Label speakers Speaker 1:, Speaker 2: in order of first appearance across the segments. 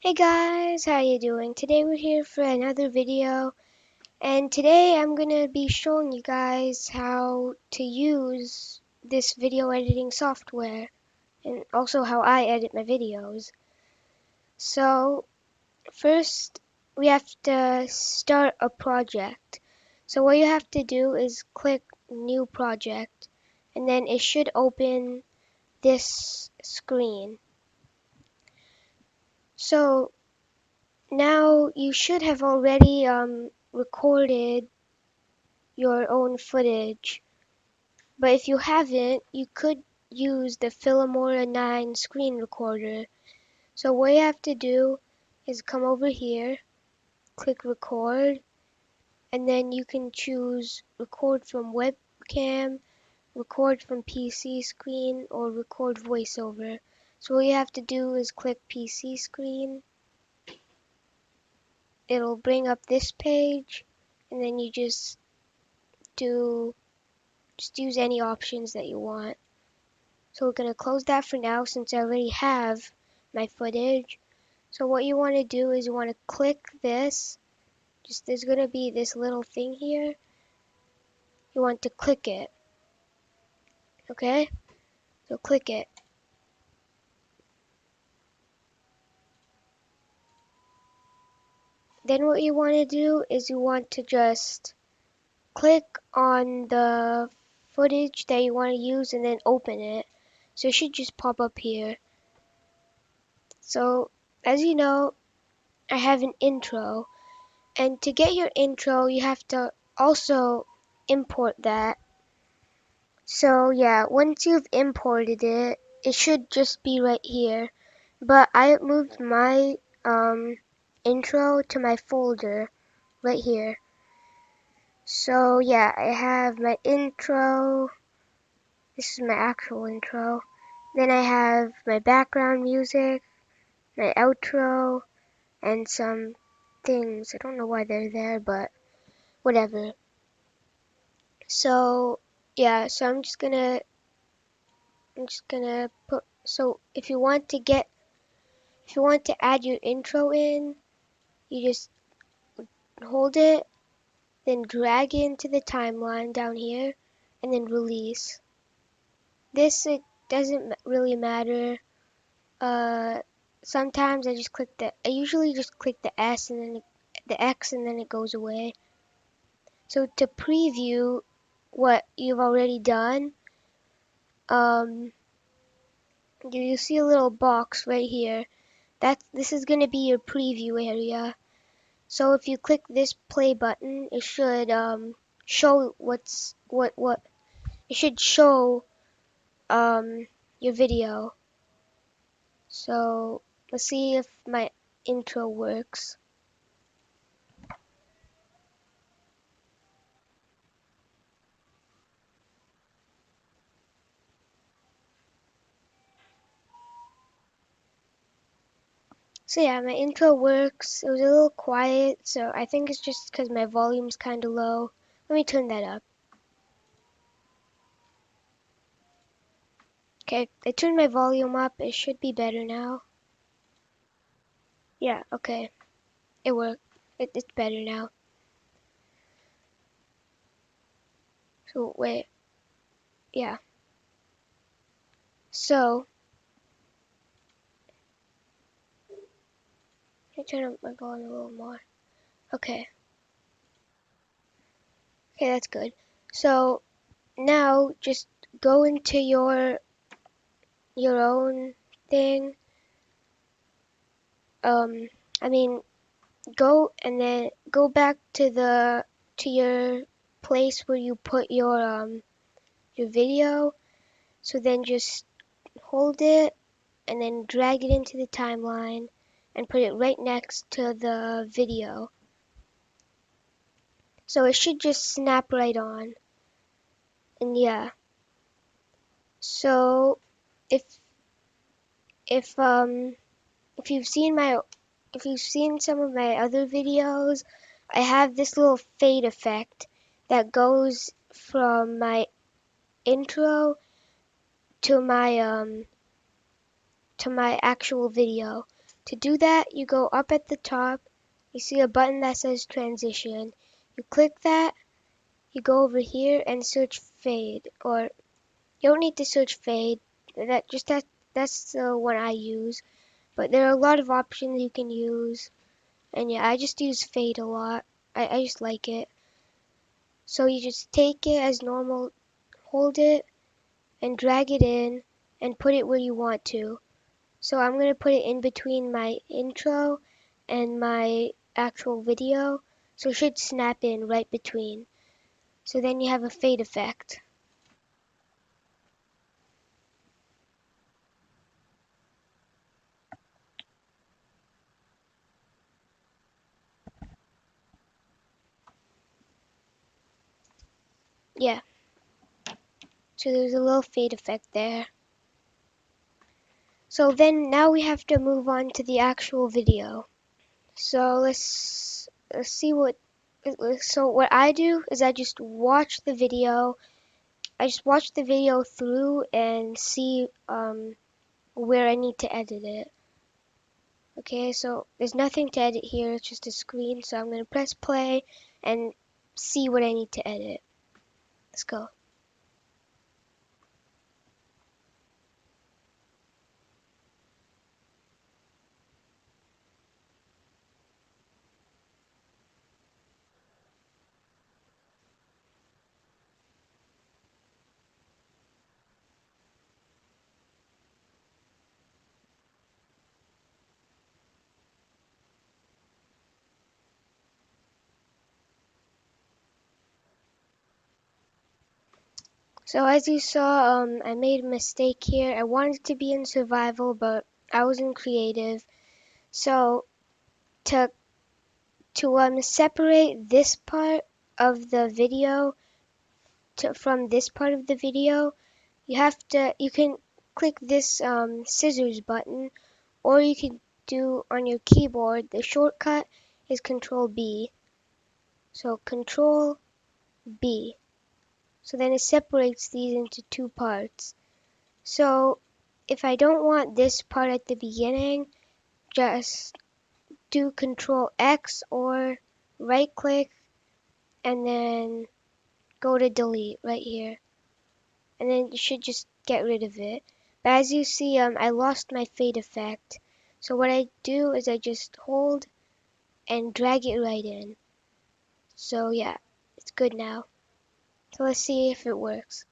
Speaker 1: Hey guys, how you doing? Today we're here for another video, and today I'm gonna be showing you guys how to use this video editing software and also how I edit my videos. So first we have to start a project. So what you have to do is click new project, and then it should open this screen. So now you should have already recorded your own footage, but if you haven't, you could use the fillmora 9 screen recorder. So what you have to do is come over here, click record, and then you can choose record from webcam, record from PC screen, or record voiceover. So what you have to do is click PC screen. It'll bring up this page, and then you just use any options that you want. So we're going to close that for now since I already have my footage. So what you want to do is you want to click this. There's going to be this little thing here. You want to click it. Okay? So click it. Then what you want to do is you want to just click on the footage that you want to use and then open it. So it should just pop up here. So as you know, I have an intro. And to get your intro, you have to also import that. So yeah, once you've imported it, it should just be right here. But I moved my intro to my folder right here. So yeah, I have my intro. This is my actual intro. Then I have my background music, my outro, and some things. I don't know why they're there, but whatever. So yeah, so I'm just gonna put, so if you want to add your intro in, you just hold it, then drag it into the timeline down here, and then release. It doesn't really matter. Sometimes I usually just click the S and then the X and then it goes away. So to preview what you've already done, you see a little box right here. This is going to be your preview area. So if you click this play button, it should show it should show your video. So let's see if my intro works. So yeah, my intro works. It was a little quiet, so I think it's just because my volume's kind of low. Let me turn that up. Okay, I turned my volume up. It should be better now. Yeah, okay. It worked. It's better now. So wait, yeah. So I turn up my volume a little more. Okay. Okay, that's good. So now just go into your own thing. Um, I mean, go and then go back to your place where you put your video. So then just hold it and then drag it into the timeline and put it right next to the video. So it should just snap right on. And yeah. So if if um if you've seen some of my other videos, I have this little fade effect that goes from my intro to my actual video. To do that, you go up at the top, you see a button that says transition. You click that, you go over here and search fade, or you don't need to search fade, that's the one I use, but there are a lot of options you can use, and yeah, I just use fade a lot. I just like it. So you just take it as normal, hold it, and drag it in, and put it where you want to. So I'm going to put it in between my intro and my actual video, so it should snap in right between. So then you have a fade effect. Yeah, so there's a little fade effect there. So then now we have to move on to the actual video. So let's see what. So what I do is I just watch the video. I just watch the video through and see where I need to edit it. Okay, so there's nothing to edit here. It's just a screen. So I'm gonna press play and see what I need to edit. Let's go. So as you saw, I made a mistake here. I wanted to be in survival, but I was in creative. So to separate this part of the video from this part of the video, you can click this scissors button, or you can do on your keyboard. The shortcut is Control B. So Control B. So then it separates these into two parts. So if I don't want this part at the beginning, just do Control X or right click and then go to delete right here. And then you should just get rid of it. But as you see, I lost my fade effect. So what I do is I just hold and drag it right in. So yeah, it's good now. So let's see if it works.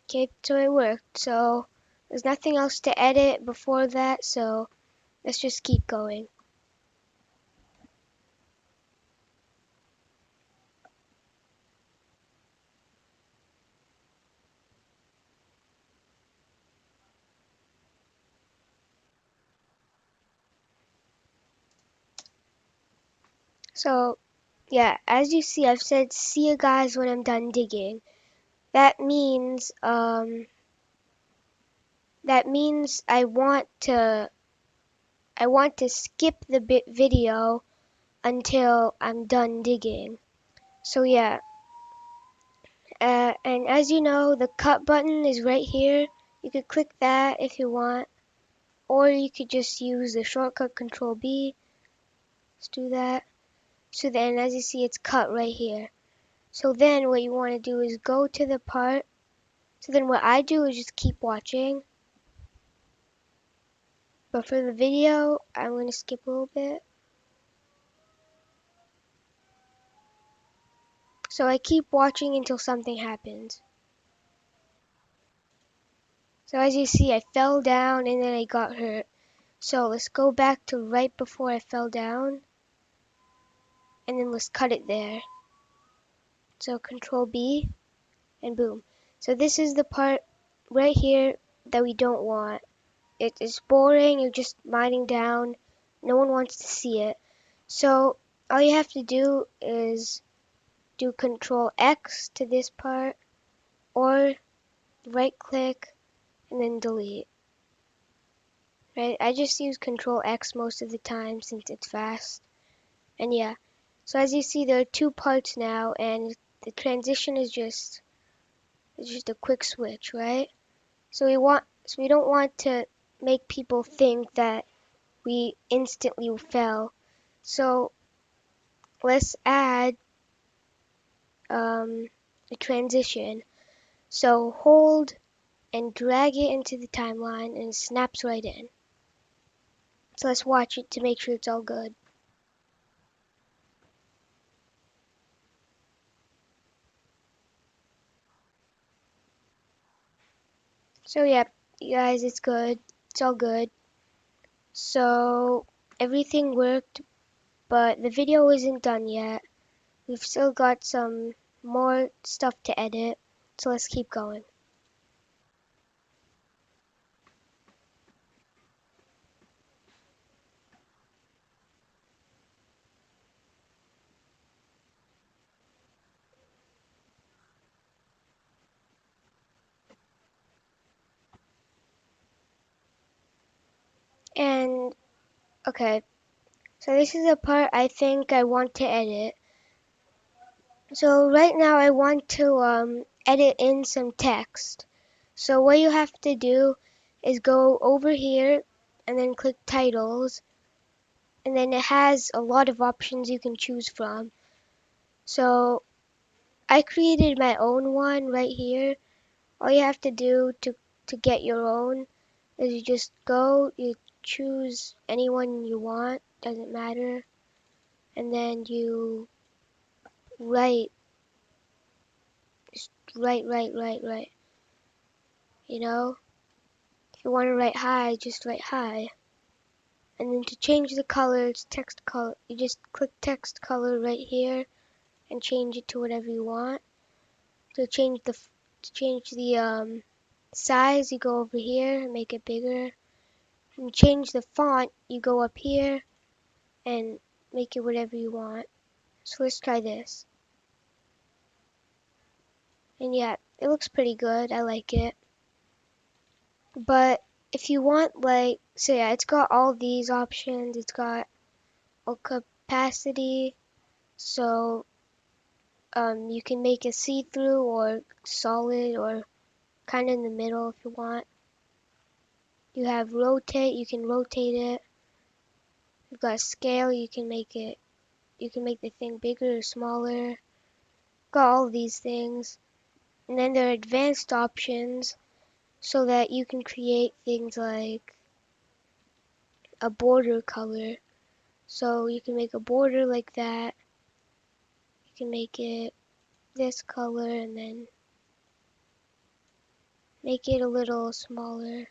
Speaker 1: Okay, so it worked. So there's nothing else to edit before that, so let's just keep going. So yeah, as you see, I've said see you guys when I'm done digging. That means I want to skip the video until I'm done digging. So yeah, and as you know, the cut button is right here. You could click that if you want, or you could just use the shortcut Control B. Let's do that. So then, as you see, it's cut right here. So then what you want to do is go to the part. So then what I do is just keep watching. But for the video, I'm going to skip a little bit. So I keep watching until something happens. So as you see, I fell down and then I got hurt. So let's go back to right before I fell down. And then let's cut it there. So Control B and boom. So this is the part right here that we don't want. It is boring, you're just mining down. No one wants to see it. So all you have to do is do Control X to this part, or right click and then delete. Right? I just use Control X most of the time since it's fast. And yeah, so as you see, there are two parts now, and the transition is just a quick switch, right? So we don't want to make people think that we instantly fell. So let's add a transition. So hold and drag it into the timeline and it snaps right in. So let's watch it to make sure it's all good. So yeah, you guys, it's good. It's all good. So everything worked, but the video isn't done yet. We've still got some more stuff to edit. So let's keep going. And okay, so this is the part I think I want to edit. So right now I want to edit in some text. So what you have to do is go over here and then click titles, and then it has a lot of options you can choose from. So I created my own one right here. All you have to do to get your own is you just go, you choose anyone you want, doesn't matter, and then you write, just write. You know, if you want to write hi, just write hi. And then to change the color, it's text color. You just click text color right here and change it to whatever you want. To change the size, you go over here and make it bigger. And change the font, you go up here and make it whatever you want. So let's try this. And yeah, it looks pretty good. I like it. But if you want, like, so yeah, it's got all these options. It's got a capacity, so you can make it see-through or solid or kind of in the middle if you want. You have rotate, you can rotate it. You've got scale, you can make the thing bigger or smaller. Got all these things. And then there are advanced options so that you can create things like a border color. So you can make a border like that. You can make it this color and then make it a little smaller.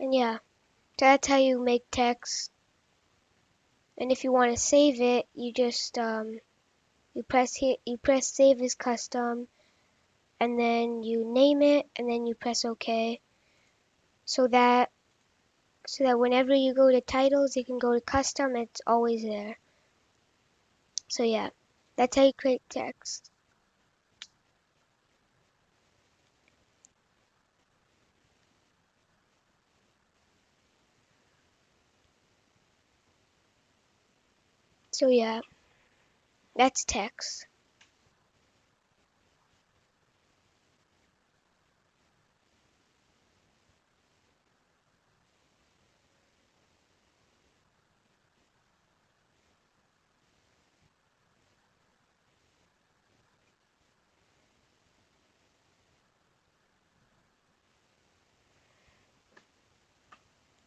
Speaker 1: And yeah, that's how you make text. And if you want to save it, you just you press save as custom, and then you name it, and then you press OK, so that whenever you go to titles, you can go to custom. It's always there. So yeah, that's how you create text. So yeah, that's text.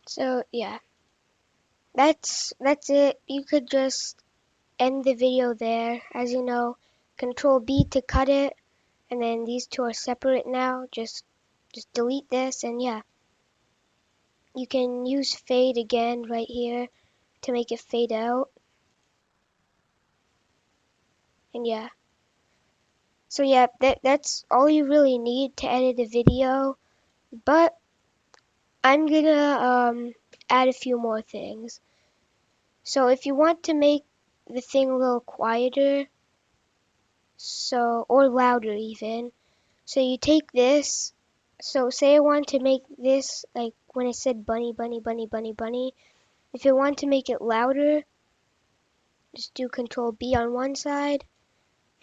Speaker 1: So yeah, that's it. You could just end the video there. As you know, Control B to cut it, and then these two are separate now. Just delete this, and yeah, you can use fade again right here to make it fade out. And yeah, so yeah, that's all you really need to edit a video. But I'm gonna add a few more things. So if you want to make the thing a little quieter, so or louder even, so you take this. So say I want to make this like when I said bunny, bunny, bunny, bunny, bunny. If you want to make it louder, just do Control B on one side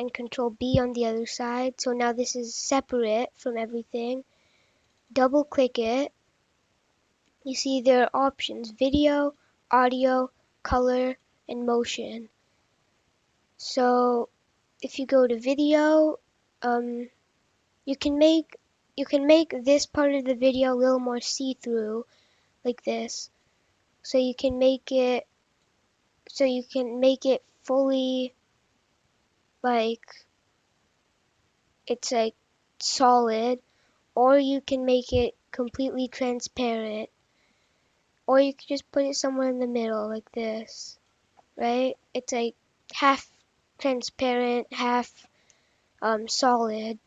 Speaker 1: and Control B on the other side. So now this is separate from everything. double click it. You see there are options: video, audio, color, and motion. So if you go to video, you can make this part of the video a little more see-through, like this. So you can make it fully, like, it's like solid, or you can make it completely transparent, or you can just put it somewhere in the middle, like this, right? It's like half transparent, half solid.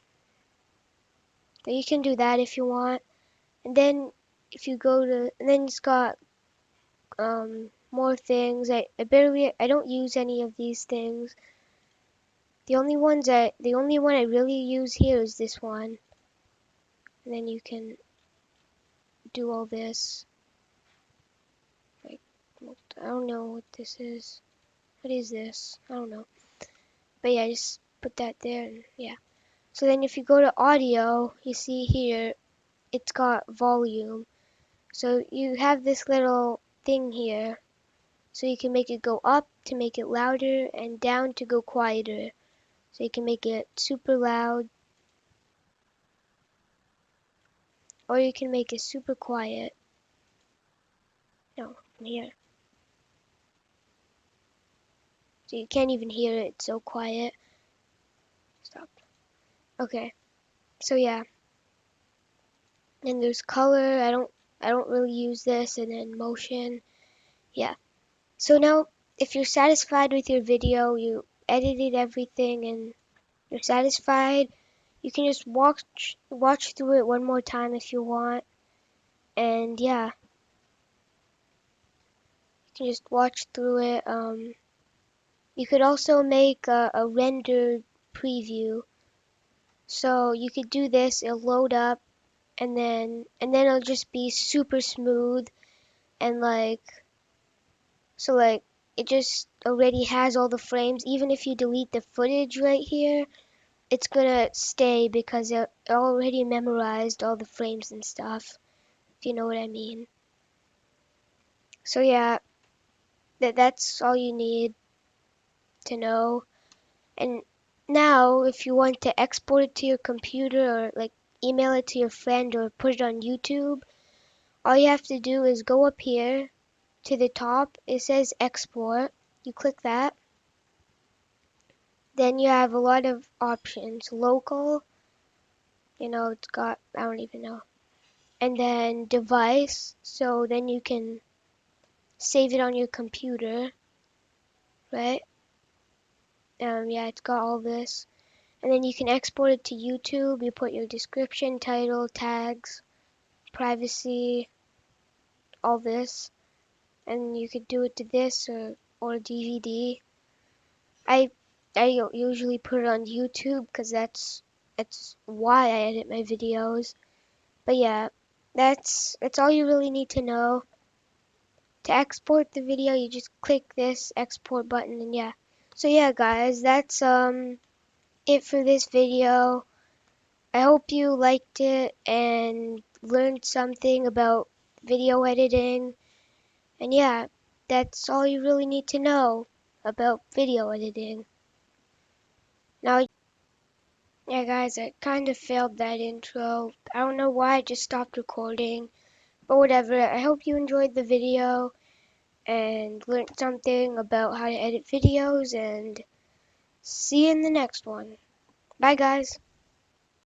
Speaker 1: So you can do that if you want. And then if you go to, and then it's got more things. I don't use any of these things. The only one I really use here is this one. And then you can do all this. Like, I don't know what this is. What is this? I don't know. But yeah, just put that there, and yeah. So then if you go to audio, you see here, it's got volume. So you have this little thing here. So you can make it go up to make it louder, and down to go quieter. So you can make it super loud, or you can make it super quiet. No, from here. So you can't even hear it, it's so quiet. Stop. Okay. So yeah. And there's color. I don't really use this, and then motion. Yeah. So now if you're satisfied with your video, you edited everything and you're satisfied, you can just watch through it one more time if you want. And yeah, you can just watch through it. You could also make a rendered preview. So you could do this, it'll load up, and then it'll just be super smooth, and like it just already has all the frames. Even if you delete the footage right here, it's gonna stay because it already memorized all the frames and stuff, if you know what I mean. So yeah, that's all you need to know. And now if you want to export it to your computer, or like email it to your friend, or put it on YouTube, all you have to do is go up here to the top. It says export. You click that. Then you have a lot of options. Local, it's got, I don't even know. And then device, so then you can save it on your computer, right? Yeah, it's got all this. And then you can export it to YouTube. You put your description, title, tags, privacy, all this. And you could do it to this, or DVD. I usually put it on YouTube because that's why I edit my videos. But yeah, that's all you really need to know. To export the video, you just click this export button, and yeah. So yeah, guys, that's it for this video. I hope you liked it and learned something about video editing. And yeah, that's all you really need to know about video editing. Now, yeah, guys, I kind of failed that intro. I don't know why I just stopped recording, but whatever. I hope you enjoyed the video and learned something about how to edit videos, and see you in the next one. Bye, guys.